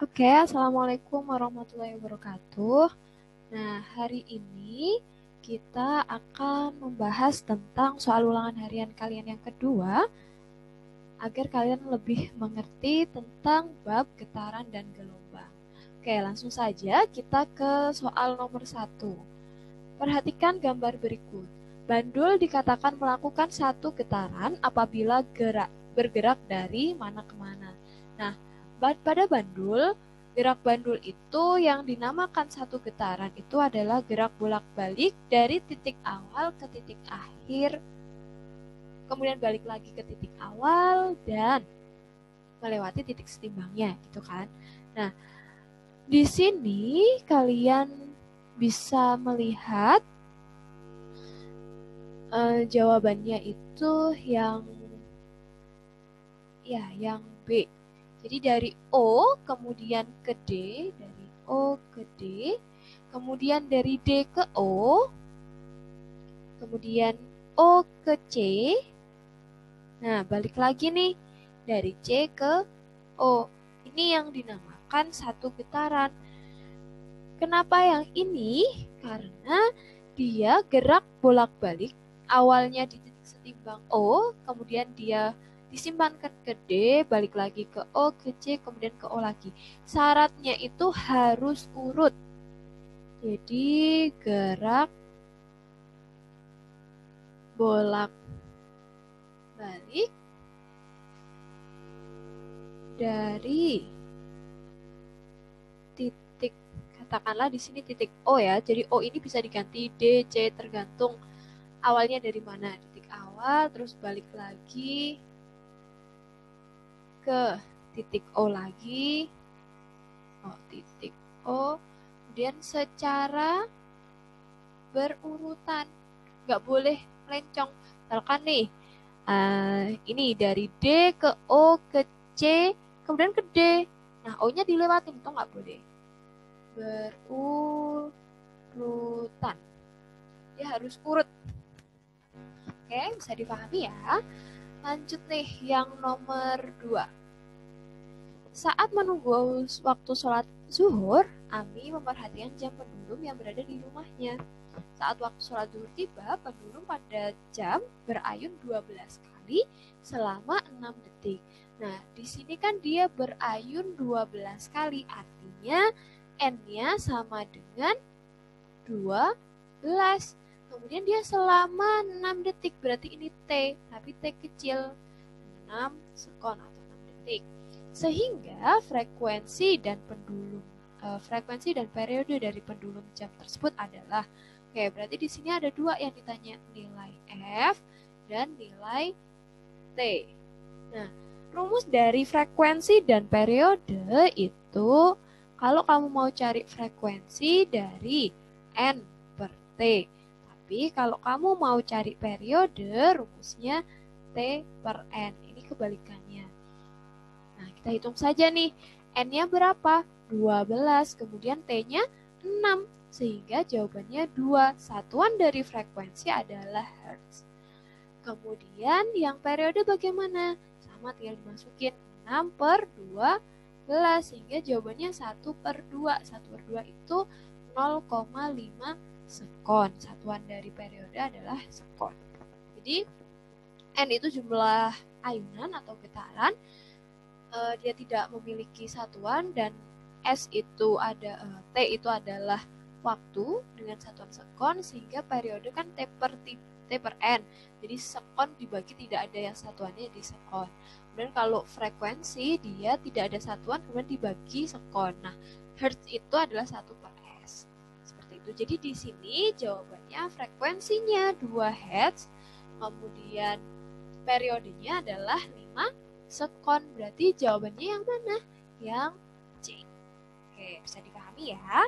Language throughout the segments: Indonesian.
Oke, Assalamualaikum warahmatullahi wabarakatuh. Nah, hari ini kita akan membahas tentang soal ulangan harian kalian yang kedua, agar kalian lebih mengerti tentang bab getaran dan gelombang. Oke, langsung saja kita ke soal nomor 1. Perhatikan gambar berikut. Bandul dikatakan melakukan satu getaran apabila bergerak dari mana ke mana. Nah, pada bandul, gerak bandul itu yang dinamakan satu getaran itu adalah gerak bolak-balik dari titik awal ke titik akhir, kemudian balik lagi ke titik awal dan melewati titik setimbangnya, gitu kan. Nah, di sini kalian bisa melihat jawabannya itu yang B. Jadi dari O kemudian ke D, dari O ke D, kemudian dari D ke O, kemudian O ke C. Nah, balik lagi nih dari C ke O. Ini yang dinamakan satu getaran. Kenapa yang ini? Karena dia gerak bolak-balik, awalnya di titik setimbang O, kemudian dia disimpankan ke D, balik lagi ke O, ke C, kemudian ke O lagi. Syaratnya itu harus urut. Jadi gerak bolak-balik dari titik, katakanlah di sini titik O ya. Jadi O ini bisa diganti D, C, tergantung awalnya dari mana. Titik awal, terus balik lagi ke titik O lagi, titik O, kemudian secara berurutan, nggak boleh melencong. Misalkan nih, ini dari D ke O ke C, kemudian ke D. Nah, O-nya dilewatin, itu nggak boleh. Berurutan. Dia harus urut. Oke, bisa dipahami ya. Lanjut nih, yang nomor 2. Saat menunggu waktu sholat zuhur, Ami memperhatikan jam pendulum yang berada di rumahnya. Saat waktu sholat zuhur tiba, pendulum pada jam berayun 12 kali selama 6 detik. Nah, di sini kan dia berayun 12 kali, artinya N-nya sama dengan 12. Kemudian dia selama 6 detik, berarti ini T, tapi T kecil, 6 sekon atau 6 detik. Sehingga frekuensi dan periode dari pendulum jam tersebut adalah, berarti di sini ada dua yang ditanya, nilai F dan nilai T. Nah, rumus dari frekuensi dan periode itu, kalau kamu mau cari frekuensi dari N per T. Tapi kalau kamu mau cari periode, rumusnya T per N. Ini kebalikannya. Nah, kita hitung saja nih. N-nya berapa? 12. Kemudian T-nya 6. Sehingga jawabannya 2. Satuan dari frekuensi adalah Hertz. Kemudian yang periode bagaimana? Sama, tinggal dimasukin 6 per 12. Sehingga jawabannya 1 per 2. 1 per 2 itu 0,5 sekon. Satuan dari periode adalah sekon. Jadi N itu jumlah ayunan atau getaran. Dia tidak memiliki satuan, dan T itu adalah waktu dengan satuan sekon, sehingga periode kan T per N. Jadi sekon dibagi tidak ada yang satuannya di sekon. Kemudian kalau frekuensi dia tidak ada satuan kemudian dibagi sekon. Nah, Hertz itu adalah 1 per S. Seperti itu. Jadi di sini jawabannya frekuensinya 2 Hertz, kemudian periodenya adalah 5 sekon. Berarti jawabannya yang mana? Yang C. Oke, bisa dipahami ya.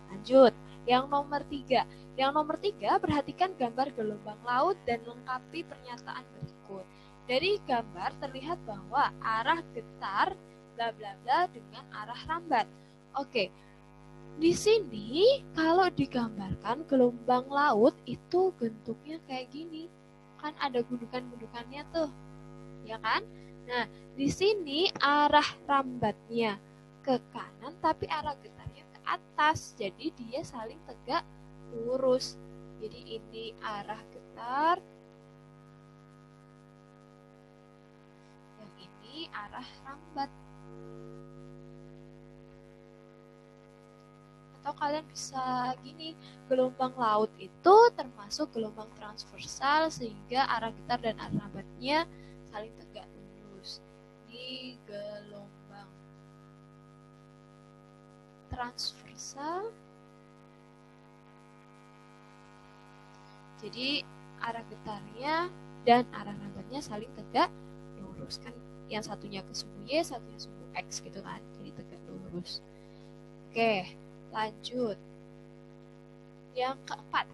Lanjut, yang nomor 3. Yang nomor 3, perhatikan gambar gelombang laut dan lengkapi pernyataan berikut. Dari gambar terlihat bahwa arah getar bla bla bla dengan arah rambat. Oke, di sini kalau digambarkan gelombang laut itu bentuknya kayak gini. Kan ada gundukan-gundukannya tuh. Ya kan? Nah, di sini arah rambatnya ke kanan tapi arah getarnya ke atas. Jadi dia saling tegak lurus. Jadi ini arah getar, yang ini arah rambat. Atau kalian bisa gini, gelombang laut itu termasuk gelombang transversal sehingga arah getar dan arah rambatnya saling tegak lurus. Ini gelombang transversal. Jadi arah getarnya dan arah rambatnya saling tegak lurus. Kan yang satunya ke sumbu Y, satunya sumbu X gitu kan. Jadi tegak lurus. Oke. Lanjut. Yang keempat.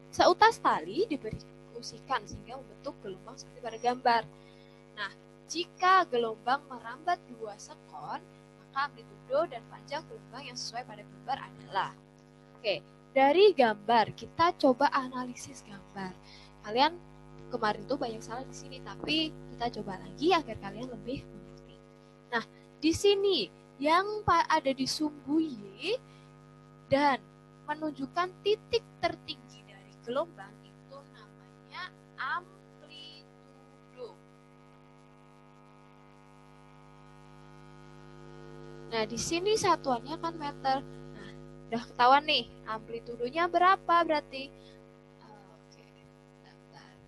Seutas tali diberi kusikan sehingga membentuk gelombang seperti pada gambar. Nah, jika gelombang merambat 2 sekon, maka amplitudo dan panjang gelombang yang sesuai pada gambar adalah. Oke, dari gambar kita coba analisis gambar. Kalian kemarin tuh banyak salah di sini, tapi kita coba lagi agar kalian lebih mengerti. Nah, di sini yang ada di sumbu Y dan menunjukkan titik tertinggi dari gelombang itu namanya amplitudo. Nah, di sini satuannya kan meter. Nah, udah ketahuan nih, amplitudonya berapa berarti? Oke, bentar.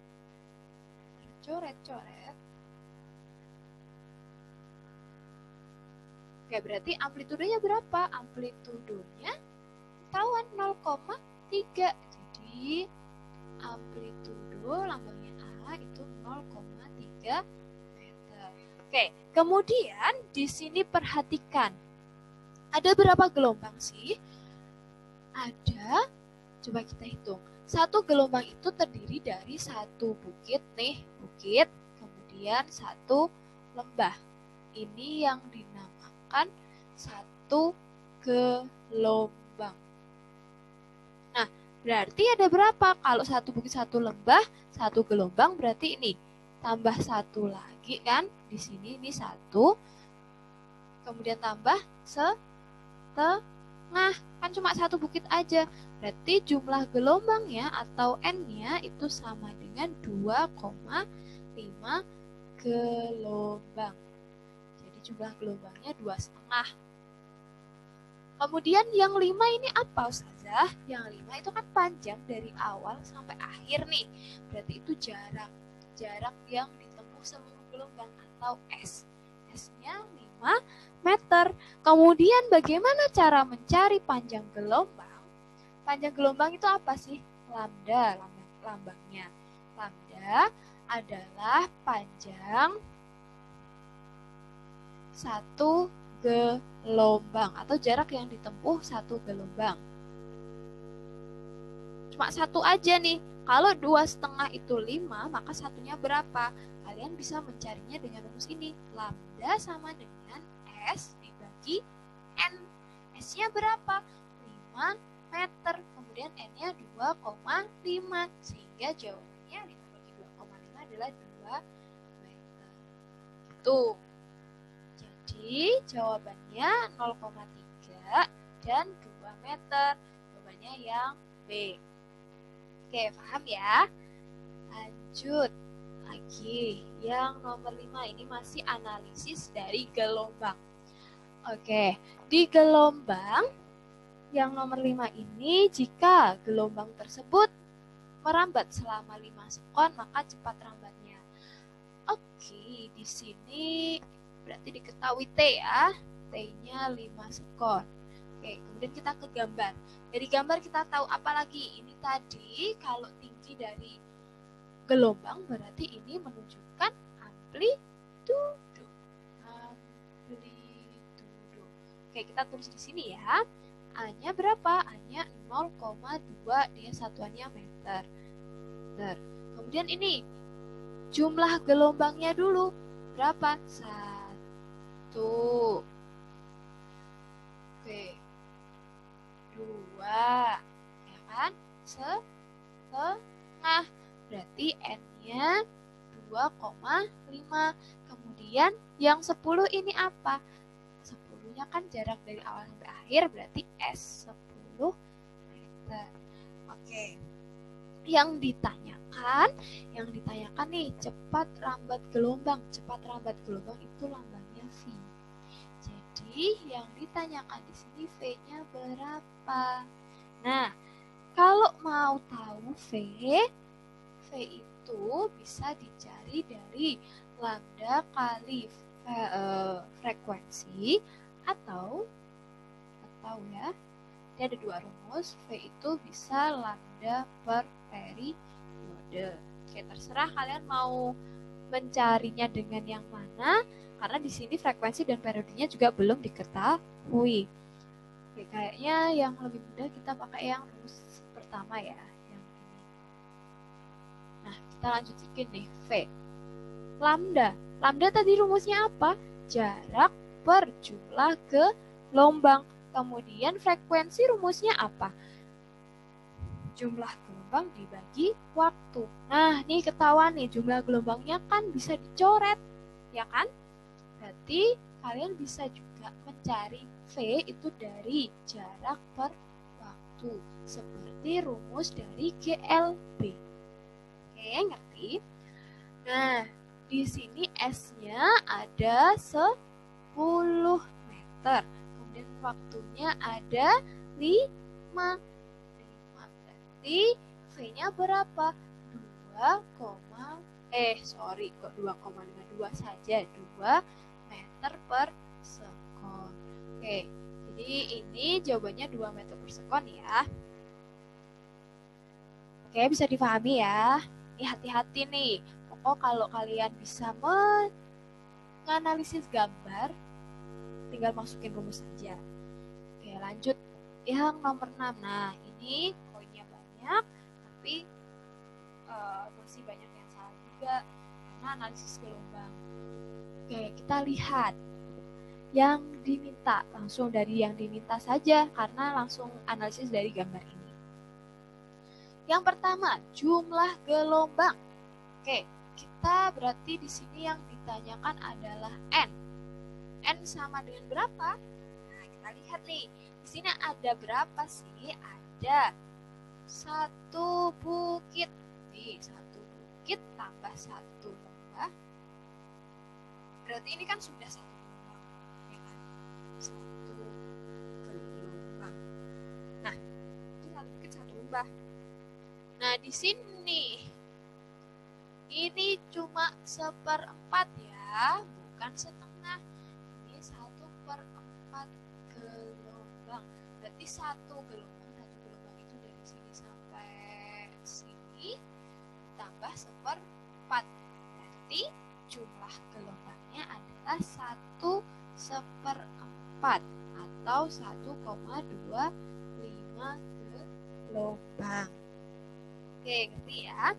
Coret-coret. Oke, berarti amplitudonya berapa? Amplitudonya ketahuan 0,3. Jadi amplitudo lambangnya A itu 0,3 meter. Oke, kemudian di sini perhatikan. Ada berapa gelombang sih? Ada, coba kita hitung. Satu gelombang itu terdiri dari satu bukit nih, bukit, kemudian satu lembah. Ini yang dinamakan satu gelombang. Nah, berarti ada berapa? Kalau satu bukit satu lembah, satu gelombang berarti ini tambah satu lagi kan? Di sini ini satu, kemudian tambah setengah, kan cuma satu bukit aja. Berarti jumlah gelombangnya atau N-nya itu sama dengan 2,5 gelombang. Jumlah gelombangnya 2,5. Kemudian yang 5 ini apa Ustazah? Yang 5 itu kan panjang dari awal sampai akhir nih. Berarti itu jarak yang ditempuh seluruh gelombang atau S. S-nya 5 meter. Kemudian bagaimana cara mencari panjang gelombang? Panjang gelombang itu apa sih? Lambda, lambangnya. Lambda adalah panjang satu gelombang atau jarak yang ditempuh satu gelombang. Cuma satu aja nih. Kalau 2,5 itu 5, maka satunya berapa? Kalian bisa mencarinya dengan rumus ini. Lambda sama dengan S dibagi N. S-nya berapa? 5 meter. Kemudian N-nya 2,5. Sehingga jawabannya 5 bagi 2,5 adalah 2 meter. Tuh. Jadi jawabannya 0,3 dan 2 meter. Jawabannya yang B. Oke, paham ya? Lanjut lagi. Yang nomor 5 ini masih analisis dari gelombang. Oke, di gelombang yang nomor 5 ini, jika gelombang tersebut merambat selama 5 sekon, maka cepat rambatnya. Oke, di sini berarti diketahui T ya. T-nya 5 sekon. Oke, kemudian kita ke gambar. Dari gambar kita tahu apa lagi? Ini tadi kalau tinggi dari gelombang berarti ini menunjukkan amplitudo. Amplitudo. Oke, kita tulis di sini ya. A-nya berapa? A-nya 0,2, dia satuannya meter. Kemudian ini jumlah gelombangnya dulu. Berapa? 1. Oke. 2. Ya kan? Setengah. Berarti N-nya 2,5. Kemudian yang 10 ini apa? 10-nya ya kan jarak dari awal sampai akhir berarti S 10 meter. Oke. Yang ditanyakan nih cepat lambat gelombang. Cepat lambat gelombang itu lambangnya V. Jadi yang ditanyakan di sini V-nya berapa? Nah, kalau mau tahu V itu bisa dicari dari lambda kali frekuensi atau ya, ini ada dua rumus. V itu bisa lambda per periode. Oke, terserah kalian mau mencarinya dengan yang mana, karena di sini frekuensi dan periodenya juga belum diketahui. Oke, kayaknya yang lebih mudah kita pakai yang rumus pertama ya, yang ini. Nah, kita lanjutin nih, V. Lambda tadi rumusnya apa? Jarak per jumlah gelombang. Kemudian frekuensi rumusnya apa? Jumlah gelombang dibagi waktu. Nah, nih ketahuan nih, jumlah gelombangnya kan bisa dicoret, ya kan? Berarti kalian bisa juga mencari V itu dari jarak per waktu, seperti rumus dari GLB. Oke, ngerti? Nah, di sini S-nya ada 10 meter. Kemudian waktunya ada 5. Berarti V-nya berapa? 2,52 saja. 2 meter per sekon. Oke, jadi ini jawabannya 2 meter per sekon ya. Oke, bisa dipahami ya. Ini hati-hati nih. Pokok kalau kalian bisa menganalisis gambar, tinggal masukin rumus saja. Oke, lanjut yang nomor 6. Nah, ini poinnya banyak, tapi masih banyak yang salah juga karena analisis gelombang. Oke, kita lihat yang diminta, langsung dari yang diminta saja karena langsung analisis dari gambar ini. Yang pertama, jumlah gelombang. Oke, kita berarti di sini yang ditanyakan adalah N. N sama dengan berapa? Nah, kita lihat nih. Di sini ada berapa sih? Ada 1 bukit. Nih, 1 bukit tambah 1 lembah. Berarti ini kan sudah 1 gelombang. Ya kan? 1 gelombang. Nah, itu 1 bukit 1 lembah. Nah, di sini ini cuma 1/4 ya, bukan setengah. Ini 1/4 gelombang. Berarti 1 gelombang itu dari sini sampai sini tambah 1/4. Berarti jumlah gelombangnya adalah 1/4 atau 1,25 gelombang. Oke, ngerti ya?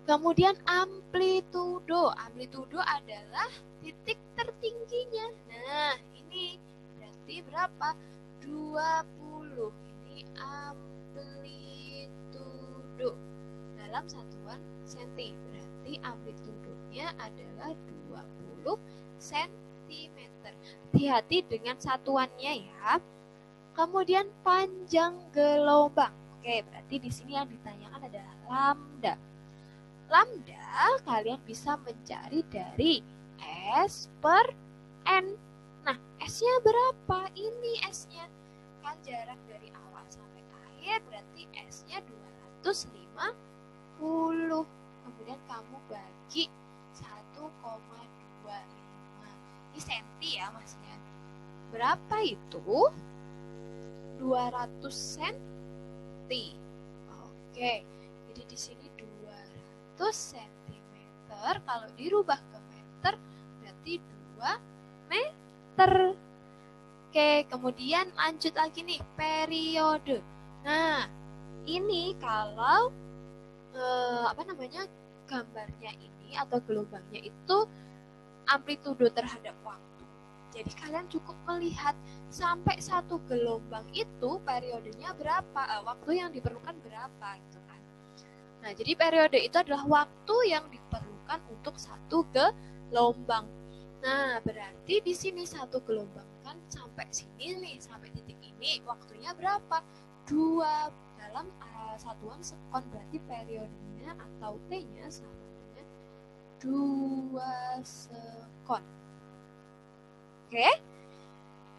Kemudian amplitudo. Amplitudo adalah titik tertingginya. Nah, ini berarti berapa? 20. Ini amplitudo dalam satuan senti. Berarti amplitudonya adalah 20 cm. Hati-hati dengan satuannya ya. Kemudian panjang gelombang. Oke, berarti di sini yang ditanyakan adalah lambda. Lambda kalian bisa mencari dari S per N. Nah, S-nya berapa? Ini S-nya. Kan jarak dari awal sampai akhir, berarti S-nya 250. Kemudian kamu bagi 1,25. Ini senti ya maksudnya. Berapa itu? 200 cm. Oke, jadi di sini 200 cm. Kalau dirubah ke meter berarti 2 meter. Oke, kemudian lanjut lagi nih, periode. Nah, ini kalau gambarnya ini atau gelombangnya itu amplitudo terhadap waktu. Jadi kalian cukup melihat sampai 1 gelombang itu periodenya berapa, waktu yang diperlukan berapa gitu kan. Nah, jadi periode itu adalah waktu yang diperlukan untuk 1 gelombang. Nah, berarti di sini 1 gelombang kan 1 sampai sini nih, sampai titik ini waktunya berapa? 2 dalam satuan sekon, berarti periodenya atau T-nya sama dengan 2 sekon. Oke.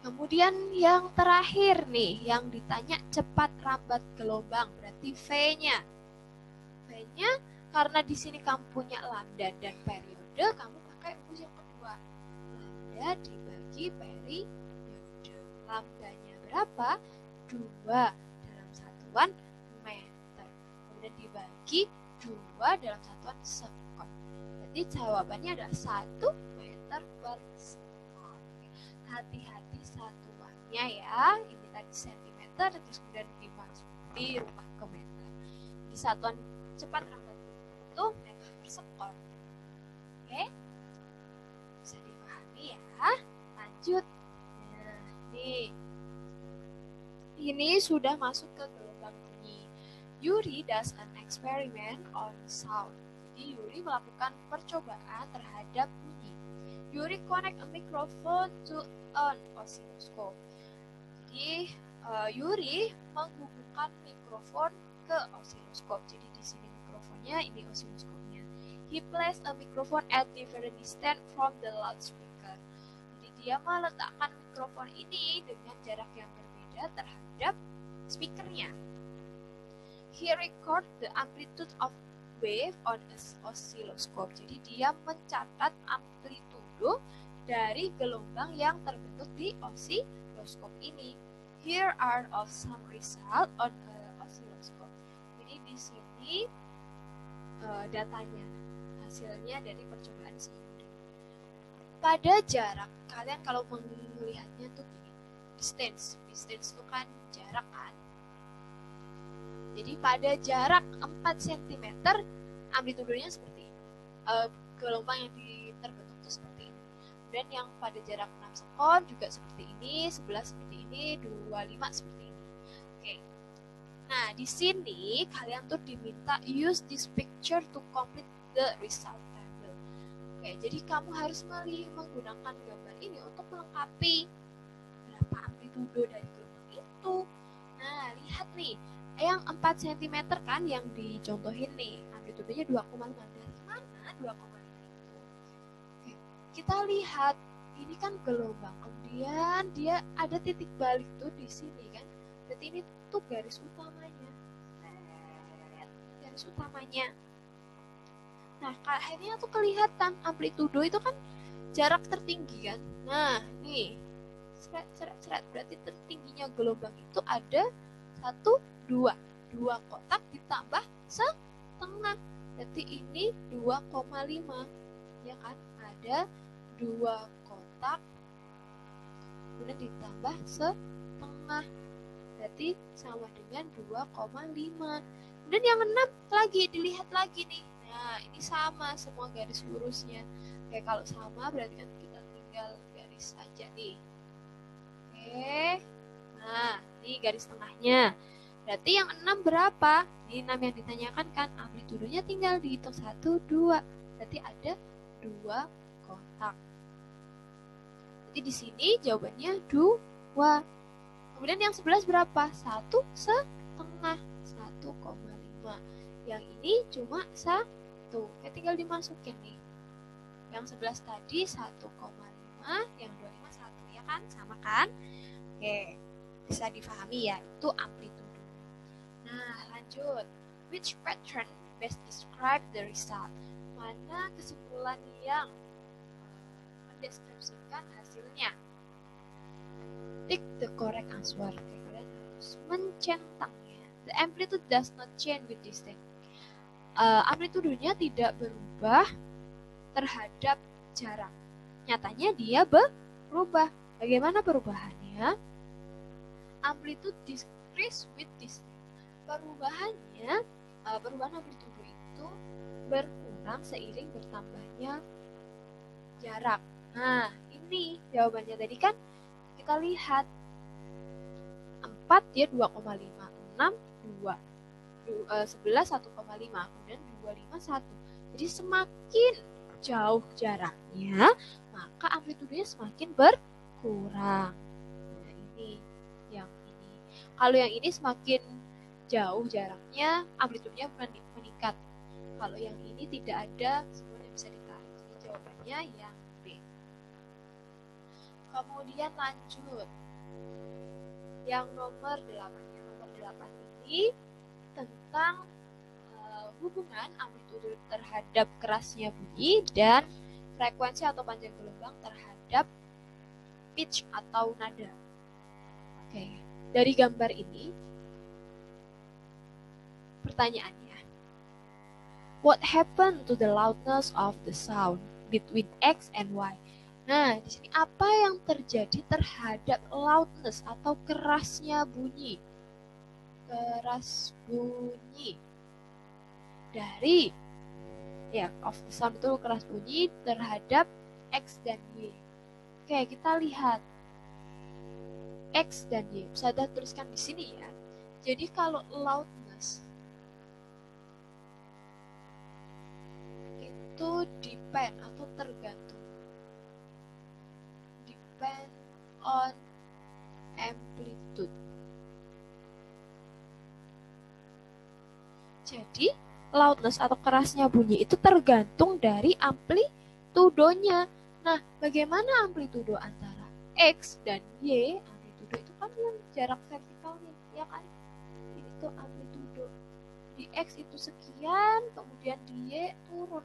Kemudian yang terakhir nih, yang ditanya cepat rambat gelombang, berarti V-nya. V-nya karena di sini kamu punya lambda dan periode, kamu pakai rumus yang kedua. Lambda dibagi periode. Lambdanya berapa? 2 dalam satuan meter. Kemudian dibagi 2 dalam satuan sekon. Jadi jawabannya adalah 1 meter per sekon. Hati-hati satuannya ya. Ini tadi sentimeter, terus kemudian dirubah ke meter. Di satuan cepat rambat itu meter per sekon. Oke, bisa dipahami ya. Lanjut. Nah, ini sudah masuk ke gelombang bunyi. Yuri does an experiment on sound. Jadi Yuri melakukan percobaan terhadap bunyi. Yuri connect a microphone to an oscilloscope. Jadi Yuri menghubungkan mikrofon ke oscilloscope. Jadi di sini mikrofonnya, ini oscilloscope-nya. He placed a microphone at different distance from the loudspeaker. Jadi dia meletakkan mikrofon ini dengan jarak yang berbeda terhadap speakernya. He record the amplitude of wave on an oscilloscope. Jadi dia mencatat amplitudo dari gelombang yang terbentuk di oscilloscope ini. Here are of some result on oscilloscope. Jadi di sini datanya, hasilnya dari percobaan sendiri. Pada jarak, kalian kalau melihatnya tuh gini, distance itu kan jarak kan. Jadi pada jarak 4 cm amplitudonya seperti ini. Gelombang yang terbentuk itu seperti ini. Dan yang pada jarak 6 sekon juga seperti ini, 11 seperti ini, 25 seperti ini. Oke. Nah, di sini kalian tuh diminta use this picture to complete the result table. Oke, jadi kamu harus menggunakan gambar ini untuk melengkapi berapa amplitudo dari gelombang itu. Nah, lihat nih, yang 4 cm kan yang dicontohin nih, amplitudonya 2,5. Dari mana 2,5 itu? Oke, kita lihat, ini kan gelombang, kemudian dia ada titik balik tuh di sini kan. Berarti ini tuh garis utamanya. Garis utamanya. Nah, akhirnya tuh kelihatan amplitudo itu kan jarak tertinggi kan. Nah, nih. Seret. Berarti tertingginya gelombang itu ada 1, 2. 2 kotak ditambah setengah. Berarti ini 2,5. Ya kan? Ada 2 kotak kemudian ditambah setengah. Berarti sama dengan 2,5. Kemudian yang 6 lagi, dilihat lagi nih. Nah, ini sama semua garis lurusnya. Oke, kalau sama berarti kan kita tinggal garis saja nih. Oke. Nah, ini garis tengahnya. Berarti yang 6 berapa? Ini 6 yang ditanyakan kan, amplitudonya tinggal dihitung 1, 2. Berarti ada 2 kotak. Jadi di sini jawabannya 2. Kemudian yang 11 berapa? 1 setengah, 1,5. Yang ini cuma 1. Oke, tinggal dimasukin nih. Yang 11 tadi 1,5, yang 25 1, ya kan? Sama kan? Oke, bisa difahami ya, itu amplitudo. Nah, lanjut. Which pattern best describe the result? Mana kesimpulan yang mendeskripsikan hasilnya? Tick the correct answer. Kalian harus mencentangnya. The amplitude does not change with distance. Amplitudonya tidak berubah terhadap jarak. Nyatanya dia berubah. Bagaimana perubahannya? Amplitude decrease with distance. Perubahan amplitudo itu berkurang seiring bertambahnya jarak. Nah, ini jawabannya tadi kan kita lihat 4 dia 2,5, 6 2, 11 1,5, kemudian 25 1. Jadi semakin jauh jaraknya, maka amplitudonya semakin berkurang. ini, yang ini. Kalau yang ini semakin jauh jaraknya, amplitudenya meningkat. Kalau yang ini tidak ada, semuanya bisa ditarik. Jadi jawabannya yang B. Kemudian lanjut. Yang nomor 8. Yang nomor 8 ini tentang hubungan amplitudo terhadap kerasnya bunyi dan frekuensi atau panjang gelombang terhadap pitch atau nada. Oke, dari gambar ini pertanyaannya, what happened to the loudness of the sound between X and Y? Nah, di sini apa yang terjadi terhadap loudness atau kerasnya bunyi? Keras bunyi dari of the sound itu keras bunyi terhadap X dan Y. Oke, kita lihat X dan Y. Saya tuliskan di sini ya. Jadi kalau loudness itu depend atau tergantung. Depend on amplitude. Jadi loudness atau kerasnya bunyi itu tergantung dari amplitudonya. Nah, bagaimana amplitudo antara X dan Y? Amplitudo itu kan yang jarak vertikalnya, ya kan? Ini tuh amplitudo. Di X itu sekian, kemudian di Y turun.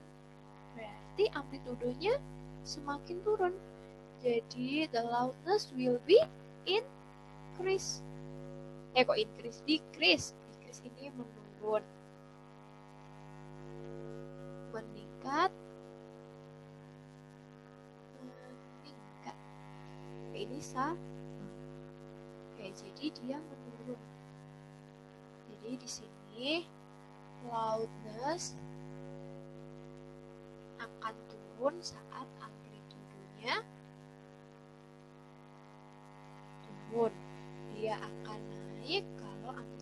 Berarti amplitudonya semakin turun. Jadi the loudness will be increase. Kok increase? Decrease. Decrease ini menurun. Meningkat. Ini sama. Oke, jadi dia menurun. Jadi di sini loudness akan turun saat amplitudonya turun. Dia akan naik kalau amplitudonya